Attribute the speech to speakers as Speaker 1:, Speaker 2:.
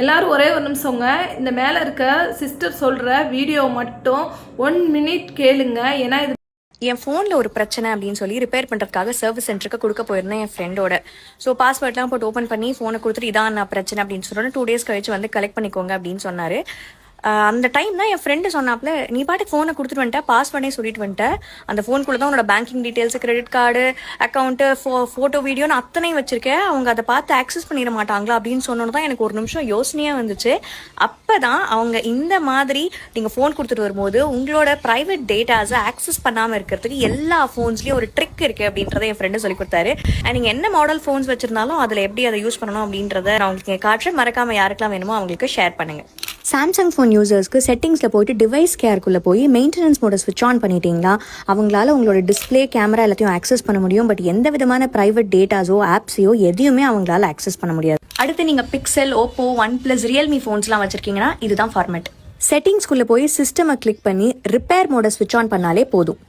Speaker 1: எல்லாரும் ஒரே ஒரு நிமிஷங்க. இந்த மேலே இருக்க சிஸ்டர் சொல்கிற வீடியோ மட்டும் 1 மினிட் கேளுங்க. ஏன்னா இது
Speaker 2: என் ஃபோனில் ஒரு பிரச்சனை அப்படின்னு சொல்லி ரிப்பேர் பண்ணுறதுக்காக சர்வீஸ் சென்டருக்கு கொடுக்க போயிருந்தேன் என் ஃப்ரெண்டோட. ஸோ பாஸ்வேர்ட்லாம் போட்டு ஓப்பன் பண்ணி ஃபோனை கொடுத்துட்டு இதான் நான் பிரச்சனை அப்படின்னு சொன்னோன்னே 2 days கழிச்சு வந்து கலெக்ட் பண்ணிக்கோங்க அப்படின்னு சொன்னார். அந்த டைம் தான் என் ஃப்ரெண்டு சொன்னாப்புல, நீ பாட்டுக்கு ஃபோனை கொடுத்துட்டு வந்துட்ட, பாஸ்வேர்டே சொல்லிட்டு வந்துட்டேன், அந்த ஃபோனுக்குள்ளே தான் உன்னோட banking details, credit card, account, photo, வீடியோன்னு அத்தனையும் வச்சிருக்கேன், அவங்க அதை பார்த்து ஆக்சஸ் பண்ணிட மாட்டாங்களா அப்படின்னு சொன்னோன்னு தான் எனக்கு ஒரு நிமிஷம் யோசனையாக வந்துச்சு. அப்போ தான் அவங்க இந்த மாதிரி நீங்கள் ஃபோன் கொடுத்துட்டு வரும்போது உங்களோட ப்ரைவேட் டேட்டாஸை ஆக்சஸ் பண்ணாமல் இருக்கிறதுக்கு எல்லா ஃபோன்ஸ்லேயும் ஒரு ட்ரிக் இருக்குது அப்படின்றத என் ஃப்ரெண்டு சொல்லி கொடுத்தாரு. அண்ட் நீங்கள் என்ன மாடல் ஃபோன்ஸ் வச்சிருந்தாலும் அதில் எப்படி அதை யூஸ் பண்ணணும் அப்படின்றத நான் உங்களுக்கு காட்டுறேன். மறக்காமல் யாருக்கெல்லாம் வேணுமோ அவங்களுக்கு ஷேர் பண்ணுங்கள். சாம்சங் ஃபோன் யூசர்ஸ்க்கு செட்டிங்ஸில் போயிட்டு டிவைஸ் கேருக்குள்ளே போய் மெயின்டெனன்ஸ் மோட ஸ்விட்ச் ஆன் பண்ணிட்டீங்களா, அவங்களால உங்களோட டிஸ்பிளே, கேமரா எல்லாத்தையும் ஆக்சஸ் பண்ண முடியும். பட் எந்த விதமான ப்ரைவேட் டேட்டாஸோ ஆப்ஸையோ எதையுமே அவங்களால ஆக்சஸ் பண்ண முடியாது. அடுத்து நீங்கள் பிக்சல், ஓப்போ, OnePlus, ரியல்மி ஃபோன்ஸ்லாம் வச்சிருக்கீங்கன்னா இதுதான் ஃபார்மேட். செட்டிங்ஸ்குள்ளே போய் சிஸ்டமை கிளிக் பண்ணி ரிப்பேர் மோட ஸ்விட்ச் ஆன் பண்ணாலே போதும்.